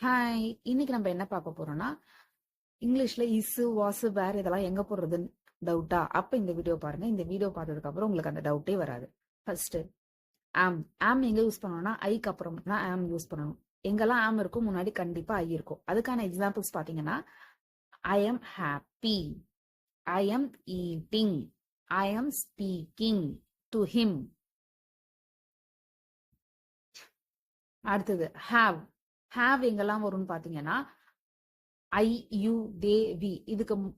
Hi, இன்னைக்கு நம்ம என்ன பார்க்க போறோம்னா, இங்கிலீஷ்ல இஸ், வாஸ், வேர் இதெல்லாம் எங்க போடுறதுன்னு டவுட்டா? அப்ப இந்த வீடியோ பாருங்க. இந்த வீடியோ பார்த்ததுக்கு அப்புறம் உங்களுக்கு அந்த டவுட்டே வராது. ஃபர்ஸ்ட் ஆம். ஆம் எங்க யூஸ் பண்ணணும்னா ஐக்கு அப்புறம் தான் ஆம் யூஸ் பண்ணணும். எங்கெல்லாம் ஆம் இருக்கும் முன்னாடி கண்டிப்பா ஐ இருக்கும். அதுக்கான எக்ஸாம்பிள்ஸ் பாத்தீங்கன்னா, I am happy, I am eating, I am speaking to him. அடுத்தது ஹாவ். ஹாவ் எங்கெல்லாம் வரும்னு பாத்தீங்கன்னா, ஐ, யூ, தே, வி இதுக்கு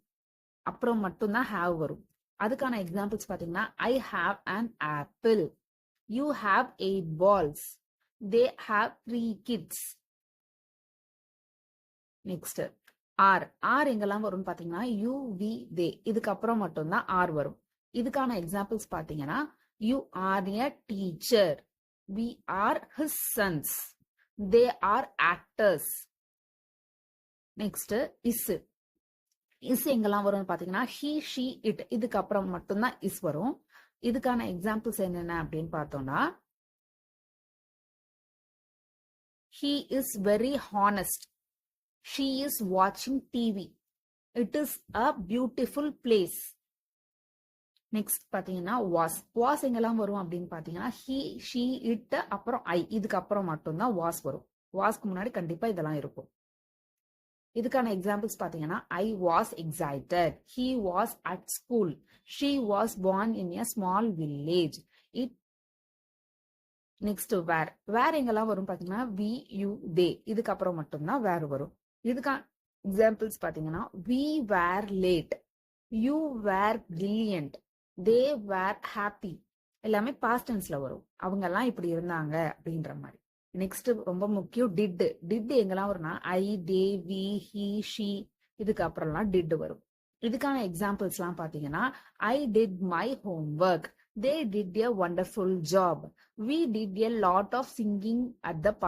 அப்புறம் மட்டும்தான் ஹாவ் வரும். அதுக்கான எக்ஸாம்பிள்ஸ் பாத்தீங்கன்னா, I have an apple, you have 8 balls, they have 3 kids. Next are. Are எங்கெல்லாம் வரும்னு பாத்தீங்கன்னா, யூ, வி, தே இதுக்கு அப்புறம் மட்டும்தான் ஆர் வரும். இதுக்கான எக்ஸாம்பிள்ஸ் பாத்தீங்கன்னா, you are a teacher, we are his sons, they are actors. Next is. Is எங்கெல்லாம் வரும்னு பாத்தீங்கன்னா, ஹி, ஷி, இட் இதுக்கு அப்புறம் மட்டும்தான் இஸ் வரும். இதுக்கான எக்ஸாம்பிள்ஸ் என்னென்ன அப்படின்னு பார்த்தோம்னா, he is very honest, she is watching TV, it is a beautiful place. Next பாத்தீங்கன்னா வாஸ். வாஸ் எங்கெல்லாம் வரும் அப்படின்னு பாத்தீங்கன்னா, he, she, it அப்புறம் ஐ இதுக்கு அப்புறம் மட்டும்தான் வாஸ் வரும். வாஸ்க்கு முன்னாடி கண்டிப்பா இதெல்லாம் இருக்கும். இதுக்கான எக்ஸாம்பிள்ஸ் பாத்தீங்கன்னா, I was excited, he was at school, she was born in a small village. It. Next where. Where எங்கெல்லாம் வரும் பாத்தீங்கன்னா, வி, யூ, தே இதுக்கு அப்புறம் மட்டும்தான் வேர் வரும். இதுக்கான எக்ஸாம்பிள்ஸ் பாத்தீங்கன்னா, we were late, you were brilliant, they were happy எல்லாமே பாஸ்ட் டென்ஸ்ல வரும். அவங்க எல்லாம் இப்படி இருந்தாங்க அப்படின்ற மாதிரி. நெக்ஸ்ட் ரொம்ப முக்கியம் டிட். டிட் எங்கெல்லாம் வரும்னா, ஐ, தே, வி, ஹி, ஷி இதுக்கு அப்புறம்லாம் டிட் வரும். இதுக்கான எக்ஸாம்பிள்ஸ் எல்லாம் பாத்தீங்கன்னா, I did my homework, they did a wonderful job, we did a lot of singing at the